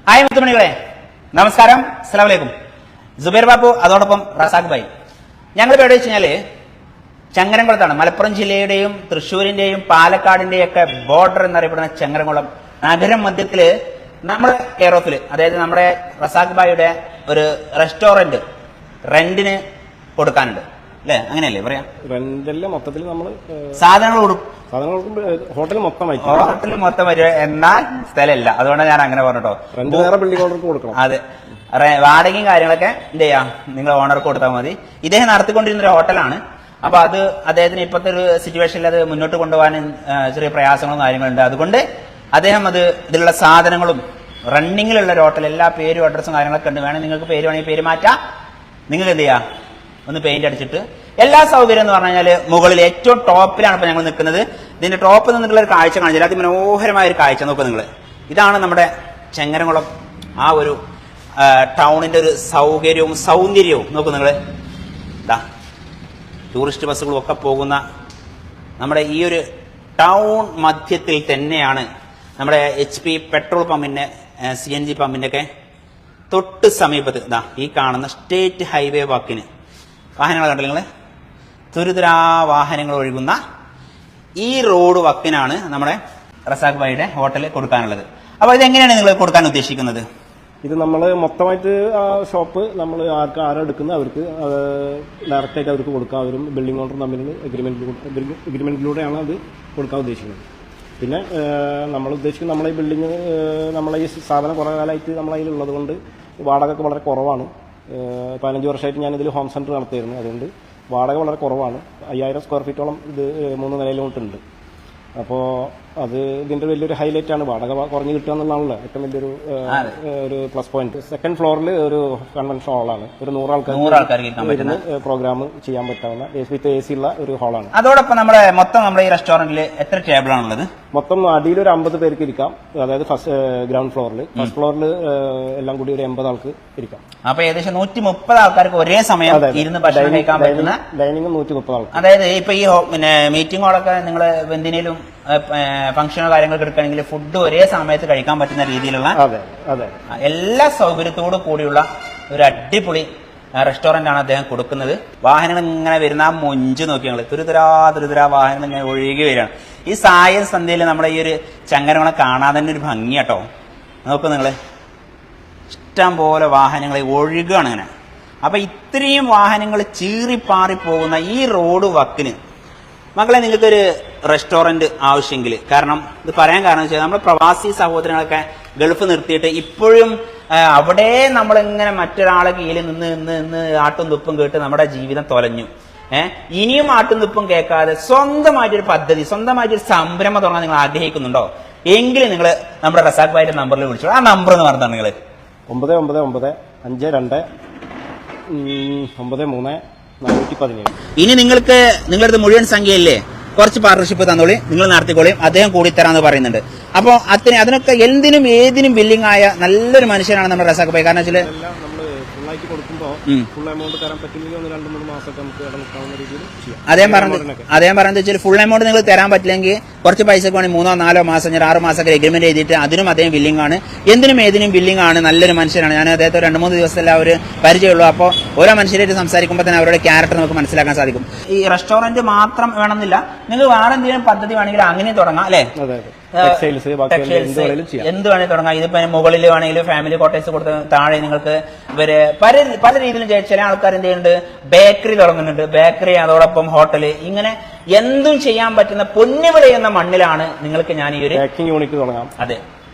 Hi മുത്തുമണികളെ, നമസ്കാരം, അസ്സലാമു അലൈക്കും. സുബൈർ ബാബു അതോടൊപ്പം റസാഖ് ഭായി. ഞങ്ങൾ എവിടെ വെച്ച് കഴിഞ്ഞാല് ചങ്ങരംകുളത്താണ്. മലപ്പുറം ജില്ലയുടെയും തൃശ്ശൂരിന്റെയും പാലക്കാടിന്റെയും ഒക്കെ ബോർഡർ എന്നറിയപ്പെടുന്ന ചങ്ങരംകുളം നഗരം മധ്യത്തില് നമ്മുടെ കെയർ ഓഫില്, അതായത് നമ്മുടെ റസാഖ് ഭായിയുടെ ഒരു റെസ്റ്റോറന്റ് റെന്റിന് കൊടുക്കാനുണ്ട് അല്ലെ? അങ്ങനെയല്ലേ പറയാ? റെന്റല്ല, മൊത്തത്തിൽ നമ്മൾ സാധനങ്ങൾ കൊടുക്കും. ഹോട്ടൽ മൊത്തം വരിക, എന്നാൽ സ്ഥലമില്ല. അതുകൊണ്ട് ഞാൻ അങ്ങനെ പറഞ്ഞോ. വേറെ ബിൽഡിംഗ് ഓണർക്ക് കൊടുക്കണം. അതെ, വാടകയും കാര്യങ്ങളൊക്കെ എന്ത് ചെയ്യാം, നിങ്ങൾ ഓണർക്ക് കൊടുത്താൽ മതി. ഇദ്ദേഹം നടത്തിക്കൊണ്ടിരുന്ന ഒരു ഹോട്ടലാണ്. അപ്പൊ അത് അദ്ദേഹത്തിന് ഇപ്പോഴത്തെ ഒരു സിറ്റുവേഷനിൽ അത് മുന്നോട്ട് കൊണ്ടുപോകാൻ ചെറിയ പ്രയാസങ്ങളും കാര്യങ്ങളുണ്ട്. അതുകൊണ്ട് അദ്ദേഹം ഇതിലുള്ള സാധനങ്ങളും റണ്ണിങ്ങിലുള്ള ഒരു ഹോട്ടൽ, എല്ലാ പേരും അഡ്രസ്സും കാര്യങ്ങളൊക്കെ ഉണ്ട്. വേണമെങ്കിൽ നിങ്ങൾക്ക് പേര് വേണമെങ്കിൽ പേര് മാറ്റാം. നിങ്ങൾക്ക് എന്ത് ചെയ്യാം, ഒന്ന് പെയിന്റ് അടിച്ചിട്ട് എല്ലാ സൗകര്യം എന്ന് പറഞ്ഞു കഴിഞ്ഞാൽ മുകളിൽ ഏറ്റവും ടോപ്പിലാണ് ഇപ്പൊ ഞങ്ങൾ നിൽക്കുന്നത്. ഇതിന്റെ ടോപ്പിൽ നിന്നിട്ടുള്ള ഒരു കാഴ്ച കാണിച്ചാൽ അതിമനോഹരമായ ഒരു കാഴ്ച നോക്കുക നിങ്ങൾ. ഇതാണ് നമ്മുടെ ചങ്ങരംകുളം ആ ഒരു ടൗണിന്റെ ഒരു സൗന്ദര്യവും നോക്കൂ നിങ്ങൾ. ഇതാ ടൂറിസ്റ്റ് ബസ്സുകളും ഒക്കെ പോകുന്ന നമ്മുടെ ഈ ഒരു ടൗൺ മധ്യത്തിൽ തന്നെയാണ് നമ്മുടെ HP പെട്രോൾ പമ്പിന്റെ CNG പമ്പിന്റെ ഒക്കെ തൊട്ട് സമീപത്ത് ഇതാ ഈ കാണുന്ന സ്റ്റേറ്റ് ഹൈവേ വാക്കിന് വാഹനങ്ങൾ കണ്ടില്ല നിങ്ങൾ, തുരുതുരാ വാഹനങ്ങൾ ഒഴുകുന്ന ഈ റോഡ് വക്കിനാണ് നമ്മുടെ റസാഖ് ഭായിയുടെ ഹോട്ടൽ കൊടുക്കാനുള്ളത്. അപ്പൊ ഇതെങ്ങനെയാണ് നിങ്ങൾ കൊടുക്കാൻ ഉദ്ദേശിക്കുന്നത്? ഇത് നമ്മൾ മൊത്തമായിട്ട് ആ ഷോപ്പ് നമ്മൾ ആരെടുക്കുന്ന അവർക്ക് ഡയറക്റ്റ് ആയിട്ട് അവർക്ക് കൊടുക്കാം. അവരും ബിൽഡിംഗ് ഓണറും തമ്മിൽ എഗ്രിമെന്റിലൂടെയാണ് അത് കൊടുക്കാൻ ഉദ്ദേശിക്കുന്നത്. പിന്നെ നമ്മൾ ഉദ്ദേശിക്കുന്നത് നമ്മളെ ഈ ബിൽഡിംഗ്, നമ്മളെ ഈ സാധനം കുറേ കാലമായിട്ട് നമ്മളതിലുള്ളത് കൊണ്ട് വാടകയൊക്കെ വളരെ കുറവാണ്. 15 വർഷമായിട്ട് ഞാനിതിൽ ഹോം സെന്റർ നടത്തിയിരുന്നു. അതുകൊണ്ട് വാടക വളരെ കുറവാണ്. 5000 സ്ക്വയർ ഫീറ്റോളം ഇത് 3 നിലയിലോട്ടുണ്ട്. അപ്പോൾ അത് ഇതിന്റെ വലിയൊരു ഹൈലൈറ്റ് ആണ്. വാടക കുറഞ്ഞു കിട്ടുക എന്നുള്ളതാണല്ലോ ഏറ്റവും വലിയൊരു ഒരു പ്ലസ് പോയിന്റ്. സെക്കൻഡ് ഫ്ലോറിൽ ഒരു കൺവെൻഷൻ ഹാളാണ്. ഒരു 100 ആൾക്കാർ ഇരുന്ന് പ്രോഗ്രാം ചെയ്യാൻ പറ്റാവുന്ന വിത്ത് AC ഉള്ള ഒരു ഹാളാണ്. അതോടൊപ്പം നമ്മുടെ ഈ റെസ്റ്റോറന്റിൽ എത്ര ടേബിൾ ആണുള്ളത്? മൊത്തം അടിയിൽ ഒരു 50 പേർക്ക് ഇരിക്കാം. അതായത് ഗ്രൗണ്ട് ഫ്ലോറിൽ. ഫസ്റ്റ് ഫ്ലോറിൽ എല്ലാം കൂടി ഒരു 80 ആൾക്ക് ഇരിക്കാം. അപ്പൊ ഏകദേശം 130 ആൾക്കാർക്ക് ഒരേ സമയം ഇരുന്ന് ഭക്ഷണം കഴിക്കാൻ പറ്റുന്ന ഡൈനിങ് 130 ആൾക്ക്. അതായത് ഇപ്പൊ ഈ മീറ്റിംഗ് ഹാളൊക്കെ നിങ്ങൾ എന്തിനേലും ഫംഗ്ഷനോ കാര്യങ്ങളൊക്കെ എടുക്കുകയാണെങ്കിൽ ഫുഡ് ഒരേ സമയത്ത് കഴിക്കാൻ പറ്റുന്ന രീതിയിലുള്ള എല്ലാ സൗകര്യത്തോടു കൂടിയുള്ള ഒരു അടിപൊളി റെസ്റ്റോറന്റ് ആണ് അദ്ദേഹം കൊടുക്കുന്നത്. വാഹനങ്ങൾ ഇങ്ങനെ വരുന്ന ആ മൊഞ്ച് നോക്കി ഞങ്ങൾ തുരുതുരാ വാഹനങ്ങൾ ഇങ്ങനെ ഒഴുകി വരികയാണ്. ഈ സായം സന്ധ്യയിൽ നമ്മുടെ ഈ ഒരു ചങ്ങരങ്ങളെ കാണാൻ തന്നെ ഒരു ഭംഗിയാട്ടോ. നോക്കൂ നിങ്ങള്, ഇഷ്ടം പോലെ വാഹനങ്ങൾ ഒഴുകുകയാണ് ഇങ്ങനെ. അപ്പൊ ഇത്രയും വാഹനങ്ങൾ ചീറിപ്പാറി പോകുന്ന ഈ റോഡ് വക്കിന് മക്കളെ നിങ്ങൾക്കൊരു റെസ്റ്റോറന്റ് ആവശ്യമെങ്കിൽ, കാരണം ഇത് പറയാൻ കാരണം വെച്ചാൽ നമ്മുടെ പ്രവാസി സഹോദരങ്ങളൊക്കെ ഗൾഫ് നിർത്തിയിട്ട് ഇപ്പോഴും അവിടെ നമ്മളിങ്ങനെ മറ്റൊരാളെ കീഴിൽ നിന്ന് ആട്ടും തുപ്പും കേട്ട് നമ്മുടെ ജീവിതം തൊലഞ്ഞു. ഇനിയും ആട്ടും തുപ്പും കേൾക്കാതെ സ്വന്തമായിട്ടൊരു പദ്ധതി, സ്വന്തമായിട്ടൊരു സംരംഭം തുടങ്ങാൻ നിങ്ങൾ ആഗ്രഹിക്കുന്നുണ്ടോ? എങ്കിലും നിങ്ങൾ നമ്മുടെ റസാഖ് ഭായിയുടെ നമ്പറിൽ വിളിച്ചോ. ആ നമ്പർ എന്ന് പറഞ്ഞാൽ നിങ്ങൾ 9995293417. ഇനി നിങ്ങളുടെ മുഴുവൻ സംഖ്യയില്ലേ, കുറച്ച് പാർട്ണർഷിപ്പ് തന്നോളി, നിങ്ങൾ നടത്തിക്കോളിയും, അദ്ദേഹം കൂടി തരാന്ന് പറയുന്നുണ്ട്. അപ്പോൾ അതിനൊക്കെ എന്തിനും ഏതിനും ബില്ലിംഗ് ആയ നല്ലൊരു മനുഷ്യനാണ് നമ്മുടെ റസാഖ് ഭായി. കാരണം വെച്ചാൽ അദ്ദേഹം പറഞ്ഞത് വെച്ചാൽ ഫുൾ എമൗണ്ട് നിങ്ങൾ തരാൻ പറ്റില്ലെങ്കിൽ കുറച്ച് പൈസക്ക് വേണമെങ്കിൽ 3-4 മാസം 6 മാസമൊക്കെ എഗ്രിമെന്റ് ചെയ്തിട്ട് അതിനും അദ്ദേഹം ബില്ലിംഗ് ആണ്. എന്തിനും ഏതിനും ബില്ലിംഗ് ആണ്. നല്ലൊരു മനുഷ്യനാണ്. ഞാൻ അദ്ദേഹത്തെ 2-3 ദിവസത്തിലെ ഒരു പരിചയമുള്ളൂ. അപ്പോൾ ഓരോ മനുഷ്യരായിട്ട് സംസാരിക്കുമ്പോൾ തന്നെ അവരുടെ ക്യാരക്ടർ നമുക്ക് മനസ്സിലാക്കാൻ സാധിക്കും. ഈ റെസ്റ്റോറന്റ് മാത്രം വേണമെന്നില്ല, നിങ്ങൾ വേറെ എന്തെങ്കിലും പദ്ധതി വേണമെങ്കിൽ അങ്ങനെ തുടങ്ങാം അല്ലെ? എന്ത് വേണമെങ്കിൽ തുടങ്ങാം. ഇതിപ്പോ മുകളിൽ വേണമെങ്കിൽ ഫാമിലി ക്വാർട്ടേഴ്സ് കൊടുത്ത് താഴെ നിങ്ങൾക്ക് പല രീതിയിലും ചില ആൾക്കാർ എന്ത് ചെയ്യുന്നുണ്ട്, ബേക്കറി തുടങ്ങുന്നുണ്ട്. ബേക്കറി, അതോടൊപ്പം ഹോട്ടല്, ഇങ്ങനെ എന്തും ചെയ്യാൻ പറ്റുന്ന പൊന്നുവിള എന്ന മണ്ണിലാണ് നിങ്ങൾക്ക് ഞാൻ ഈ ഒരു യൂണിറ്റ് തുടങ്ങാം. അതെ,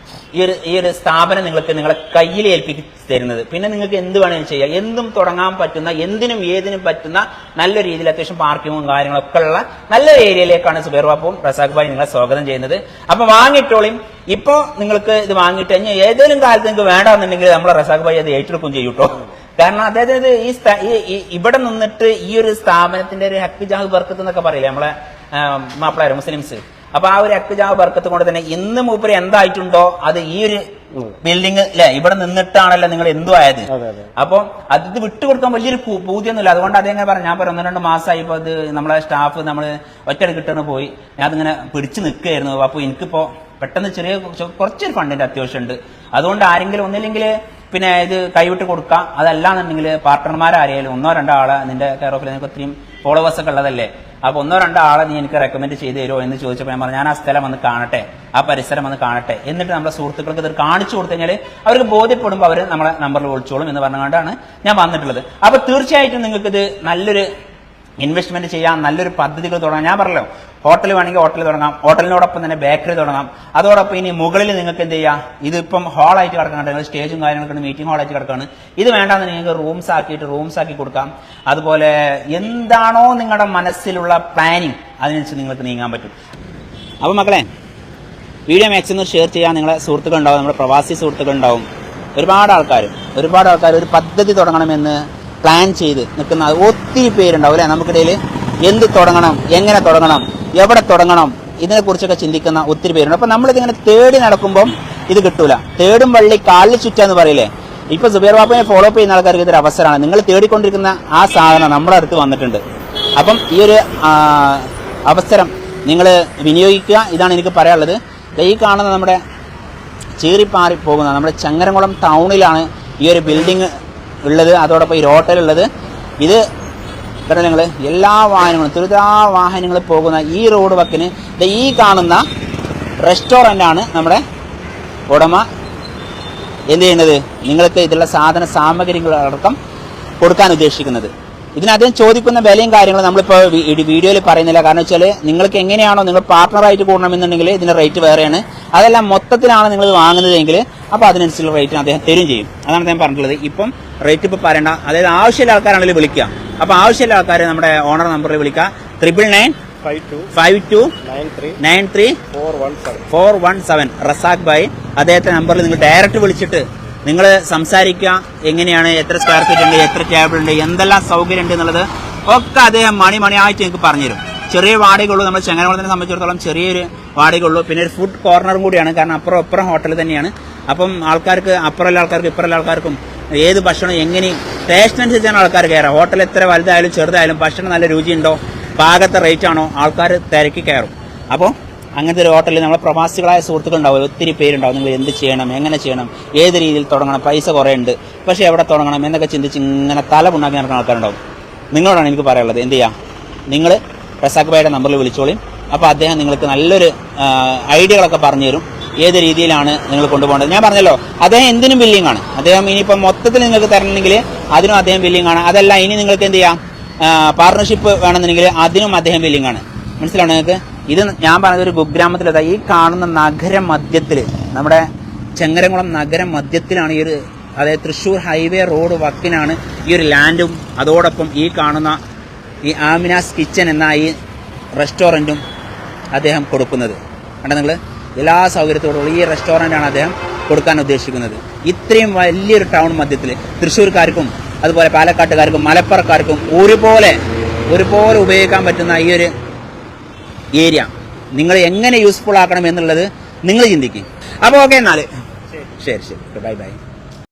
ഈ ഒരു സ്ഥാപനം നിങ്ങളെ കയ്യിൽ ഏൽപ്പിച്ച് തരുന്നത്. പിന്നെ നിങ്ങൾക്ക് എന്ത് വേണമെങ്കിലും ചെയ്യാം. എന്തും തുടങ്ങാൻ പറ്റുന്ന, എന്തിനും ഏതിനും പറ്റുന്ന നല്ല രീതിയിൽ അത്യാവശ്യം പാർക്കിങ്ങും കാര്യങ്ങളൊക്കെ ഉള്ള നല്ലൊരു ഏരിയയിലേക്കാണ് സുബൈർ ബാബുവും റസാഖ് ഭായി നിങ്ങളെ സ്വാഗതം ചെയ്യുന്നത്. അപ്പൊ വാങ്ങിട്ടോളിയും. ഇപ്പൊ നിങ്ങൾക്ക് ഇത് വാങ്ങിയിട്ട് കഴിഞ്ഞാൽ ഏതെങ്കിലും കാലത്ത് നിങ്ങൾക്ക് വേണമെന്നുണ്ടെങ്കിൽ നമ്മളെ റസാഖ് ഭായി അത് ഏറ്റെടുക്കും ചെയ്യൂട്ടോ. കാരണം അതായത് ഇവിടെ നിന്നിട്ട് ഈ ഒരു സ്ഥാപനത്തിന്റെ ഒരു ഹക്ക് ജാഹ് ബർക്കത്ത് എന്നൊക്കെ പറയില്ലേ നമ്മളെ മാപ്പിളാര് മുസ്ലിംസ്. അപ്പൊ ആ ഒരു ഹക്ക് ജാഹ് ബർക്കത്ത് കൊണ്ട് തന്നെ ഇന്ന് മൂപ്പര് എന്തായിട്ടുണ്ടോ അത് ഈ ഒരു ബിൽഡിംഗ് അല്ലെ ഇവിടെ നിന്നിട്ടാണല്ലോ നിങ്ങൾ എന്തു ആയത്. അപ്പൊ അത് വിട്ടുകൊടുക്കാൻ വലിയൊരു പൂതിയൊന്നുമില്ല. അതുകൊണ്ട് അതെങ്ങനെ പറഞ്ഞു, ഞാൻ 1-2 മാസമായി ഇപ്പൊ ഇത് നമ്മളെ സ്റ്റാഫ് നമ്മള് ഒറ്റ കിട്ടുന്ന പോയി ഞാൻ അതിങ്ങനെ പിടിച്ചു നിൽക്കുകയായിരുന്നു. അപ്പൊ എനിക്കിപ്പോ പെട്ടെന്ന് കുറച്ചൊരു ഫണ്ടിന്റെ അത്യാവശ്യമുണ്ട്. അതുകൊണ്ട് ആരെങ്കിലും ഒന്നില്ലെങ്കിൽ പിന്നെ ഇത് കൈവിട്ട് കൊടുക്കുക. അതല്ലാന്നുണ്ടെങ്കിൽ പാർട്ട്ണർമാരാരെയാലും 1-2 ആളെ നിന്റെ കെയർ ഓഫിൽ നിനക്ക് ഒത്തിരിയും ഫോളോവേഴ്സ് ഒക്കെ ഉള്ളതല്ലേ, അപ്പൊ 1-2 ആളെ നീ എനിക്ക് റെക്കമെൻഡ് ചെയ്ത് തരുമോ എന്ന് ചോദിച്ചപ്പോൾ ഞാൻ പറഞ്ഞു ഞാൻ ആ സ്ഥലം വന്ന് കാണട്ടെ, ആ പരിസരം വന്ന് കാണട്ടെ, എന്നിട്ട് നമ്മുടെ സുഹൃത്തുക്കൾക്ക് ഇത് കാണിച്ചു കൊടുത്തു കഴിഞ്ഞാൽ അവർക്ക് ബോധ്യപ്പെടുമ്പോൾ അവർ നമ്മളെ നമ്പറിൽ വിളിച്ചോളും എന്ന് പറഞ്ഞുകൊണ്ടാണ് ഞാൻ വന്നിട്ടുള്ളത്. അപ്പൊ തീർച്ചയായിട്ടും നിങ്ങൾക്ക് ഇത് നല്ലൊരു ഇൻവെസ്റ്റ്മെന്റ് ചെയ്യാം, നല്ലൊരു പദ്ധതികൾ തുടങ്ങാം. ഞാൻ പറഞ്ഞല്ലോ, ഹോട്ടൽ വേണമെങ്കിൽ ഹോട്ടൽ തുടങ്ങാം, ഹോട്ടലിനോടൊപ്പം തന്നെ ബേക്കറി തുടങ്ങാം. അതോടൊപ്പം ഇനി മുകളിൽ നിങ്ങൾക്ക് എന്ത് ചെയ്യാം, ഇതിപ്പം ഹാളായിട്ട് കിടക്കുന്നുണ്ട്, സ്റ്റേജും കാര്യങ്ങളൊക്കെ മീറ്റിംഗ് ഹാളായിട്ട് കിടക്കുകയാണ്. ഇത് വേണ്ടാന്ന് നിങ്ങൾക്ക് റൂംസ് ആക്കി കൊടുക്കാം. അതുപോലെ എന്താണോ നിങ്ങളുടെ മനസ്സിലുള്ള പ്ലാനിങ് അതിനനുസരിച്ച് നിങ്ങൾക്ക് നീങ്ങാൻ പറ്റും. അപ്പോൾ മക്കളെ, വീഡിയോ മാക്സിമം ഷെയർ ചെയ്യാൻ നിങ്ങളെ സുഹൃത്തുക്കൾ ഉണ്ടാവും, നമ്മുടെ പ്രവാസി സുഹൃത്തുക്കൾ ഉണ്ടാവും. ഒരുപാട് ആൾക്കാർ ഒരു പദ്ധതി തുടങ്ങണമെന്ന് പ്ലാൻ ചെയ്ത് നിൽക്കുന്ന ഒത്തിരി പേരുണ്ടാവും അല്ലെ നമുക്കിടയിൽ. എന്ത് തുടങ്ങണം, എങ്ങനെ തുടങ്ങണം, എവിടെ തുടങ്ങണം, ഇതിനെക്കുറിച്ചൊക്കെ ചിന്തിക്കുന്ന ഒത്തിരി പേരുണ്ട്. അപ്പൊ നമ്മളിതിങ്ങനെ തേടി നടക്കുമ്പം ഇത് കിട്ടൂല. തേടും വള്ളി കാലിൽ ചുറ്റാന്ന് പറയില്ലേ. ഇപ്പൊ സുബൈർ ബാബുവിനെ ഫോളോ അപ്പ് ചെയ്യുന്ന ആൾക്കാർക്ക് ഇതൊരു അവസരമാണ്. നിങ്ങൾ തേടിക്കൊണ്ടിരിക്കുന്ന ആ സാധനം നമ്മുടെ അടുത്ത് വന്നിട്ടുണ്ട്. അപ്പം ഈ ഒരു അവസരം നിങ്ങൾ വിനിയോഗിക്കുക. ഇതാണ് എനിക്ക് പറയാനുള്ളത്. ഈ കാണുന്ന നമ്മുടെ ചീറിപ്പാറി പോകുന്ന നമ്മുടെ ചങ്ങരംകുളം ടൗണിലാണ് ഈ ഒരു ബിൽഡിംഗ് ഉള്ളത്. അതോടൊപ്പം ഈ ഹോട്ടലുള്ളത്. ഇത് കേട്ടോ നിങ്ങൾ, എല്ലാ വാഹനങ്ങളും തുരിതാ വാഹനങ്ങൾ പോകുന്ന ഈ റോഡ് വക്കിന് ഈ കാണുന്ന റെസ്റ്റോറൻ്റാണ് നമ്മുടെ ഉടമ എന്ത് ചെയ്യുന്നത്, നിങ്ങൾക്ക് ഇതിലുള്ള സാധന സാമഗ്രികളടക്കം കൊടുക്കാൻ ഉദ്ദേശിക്കുന്നത്. ഇതിനധികം ചോദിക്കുന്ന വിലയും കാര്യങ്ങളും നമ്മളിപ്പോൾ വീഡിയോയിൽ പറയുന്നില്ല. കാരണം വെച്ചാൽ നിങ്ങൾക്ക് എങ്ങനെയാണോ നിങ്ങൾ പാർട്ട്ണറായിട്ട് കൂടണമെന്നുണ്ടെങ്കിൽ ഇതിന്റെ റേറ്റ് വേറെയാണ്. അതെല്ലാം മൊത്തത്തിലാണ് നിങ്ങൾ വാങ്ങുന്നതെങ്കിൽ അപ്പോൾ അതിനനുസരിച്ചുള്ള റേറ്റിന് അദ്ദേഹം തരും ചെയ്യും. അതാണ് അദ്ദേഹം പറഞ്ഞിട്ടുള്ളത്. ഇപ്പം റേറ്റ് ഇപ്പോൾ പറയണ്ട. അതായത് ആവശ്യമുള്ള ആൾക്കാരാണെങ്കിൽ വിളിക്കുക. അപ്പോൾ ആവശ്യമുള്ള ആൾക്കാർ നമ്മുടെ ഓണർ നമ്പറിൽ വിളിക്കുക. 995293 റസാഖ് ഭായ്. അദ്ദേഹത്തെ നമ്പറിൽ നിങ്ങൾ ഡയറക്റ്റ് വിളിച്ചിട്ട് നിങ്ങൾ സംസാരിക്കുക. എങ്ങനെയാണ്, എത്ര സ്ക്വയർ ഫീറ്റ് ഉണ്ട്, എത്ര ടേബിൾ ഉണ്ട്, എന്തെല്ലാം സൗകര്യം ഉണ്ട് എന്നുള്ളത് ഒക്കെ അദ്ദേഹം മണിയായിട്ട് നിങ്ങൾക്ക് പറഞ്ഞുതരും. ചെറിയ വാടകയുള്ളൂ. നമ്മൾ ചങ്ങരംകുളത്തിനെ സംബന്ധിച്ചിടത്തോളം ചെറിയൊരു വാടകയുള്ളൂ. പിന്നെ ഒരു ഫുഡ് കോർണറും കൂടിയാണ്. കാരണം അപ്പുറം ഹോട്ടൽ തന്നെയാണ്. അപ്പം ആൾക്കാർക്ക് അപ്പുറമുള്ള ആൾക്കാർക്കും ഇപ്പുറമുള്ള ആൾക്കാർക്കും ഏത് ഭക്ഷണം എങ്ങനെ ടേസ്റ്റിനനുസരിച്ചാണ് ആൾക്കാർ കയറുക. ഹോട്ടൽ എത്ര വലുതായാലും ചെറുതായാലും ഭക്ഷണം നല്ല രുചിയുണ്ടോ, പാകത്തെ റേറ്റ് ആണോ, ആൾക്കാർ തിരക്കി കയറും. അപ്പോൾ അങ്ങനത്തെ ഒരു ഹോട്ടലിൽ നമ്മളെ പ്രവാസികളായ സുഹൃത്തുക്കൾ ഉണ്ടാവും, ഒത്തിരി പേരുണ്ടാവും. നിങ്ങൾ എന്ത് ചെയ്യണം, എങ്ങനെ ചെയ്യണം, ഏത് രീതിയിൽ തുടങ്ങണം, പൈസ കുറേ ഉണ്ട്, പക്ഷേ എവിടെ തുടങ്ങണം എന്നൊക്കെ ചിന്തിച്ച് ഇങ്ങനെ തല പുണ്ണാക്കി നടക്കുന്ന ആൾക്കാരുണ്ടാവും. നിങ്ങളോടാണ് എനിക്ക് പറയാനുള്ളത്, എന്ത് ചെയ്യുക, നിങ്ങൾ റസാഖ് ഭായിയുടെ നമ്പറിൽ വിളിച്ചോളിയും. അപ്പോൾ അദ്ദേഹം നിങ്ങൾക്ക് നല്ലൊരു ഐഡിയകളൊക്കെ പറഞ്ഞു തരും, ഏത് രീതിയിലാണ് നിങ്ങൾ കൊണ്ടുപോകേണ്ടത്. ഞാൻ പറഞ്ഞല്ലോ, അദ്ദേഹം എന്തിനും ബില്ലിംഗ് ആണ്. അദ്ദേഹം ഇനിയിപ്പം മൊത്തത്തിൽ നിങ്ങൾക്ക് തരണമെങ്കിൽ അതിനും അദ്ദേഹം ബില്ലിംഗ് ആണ്. അതല്ല ഇനി നിങ്ങൾക്ക് എന്ത് ചെയ്യാം, പാർട്ണർഷിപ്പ് വേണമെന്നുണ്ടെങ്കിൽ അതിനും അദ്ദേഹം ബില്ലിംഗ് ആണ്. മനസ്സിലാണോ നിങ്ങൾക്ക്? ഇത് ഞാൻ പറഞ്ഞത് ഒരു കുഗ്രാമത്തിലെത്താം. ഈ കാണുന്ന നഗരമധ്യത്തിൽ, നമ്മുടെ ചങ്ങരംകുളം നഗരമധ്യത്തിലാണ് ഈ ഒരു, അതായത് തൃശ്ശൂർ ഹൈവേ റോഡ് വക്കിനാണ് ഈ ഒരു ലാൻഡും അതോടൊപ്പം ഈ കാണുന്ന ഈ ആമിനാസ് കിച്ചൻ എന്ന ഈ റെസ്റ്റോറൻറ്റും അദ്ദേഹം കൊടുക്കുന്നത്. കണ്ടോ നിങ്ങൾ? എല്ലാ സൗകര്യത്തോടുള്ള ഈ റെസ്റ്റോറൻ്റാണ് അദ്ദേഹം കൊടുക്കാൻ ഉദ്ദേശിക്കുന്നത്. ഇത്രയും വലിയൊരു ടൗൺ മധ്യത്തിൽ തൃശ്ശൂർക്കാർക്കും അതുപോലെ പാലക്കാട്ടുകാർക്കും മലപ്പുറക്കാർക്കും ഒരുപോലെ ഉപയോഗിക്കാൻ പറ്റുന്ന ഈ ഒരു ഏരിയ നിങ്ങൾ എങ്ങനെ യൂസ്ഫുൾ ആക്കണം എന്നുള്ളത് നിങ്ങൾ ചിന്തിക്കും. അപ്പോൾ ഓക്കെ, എന്നാൽ ശരി, ബൈ.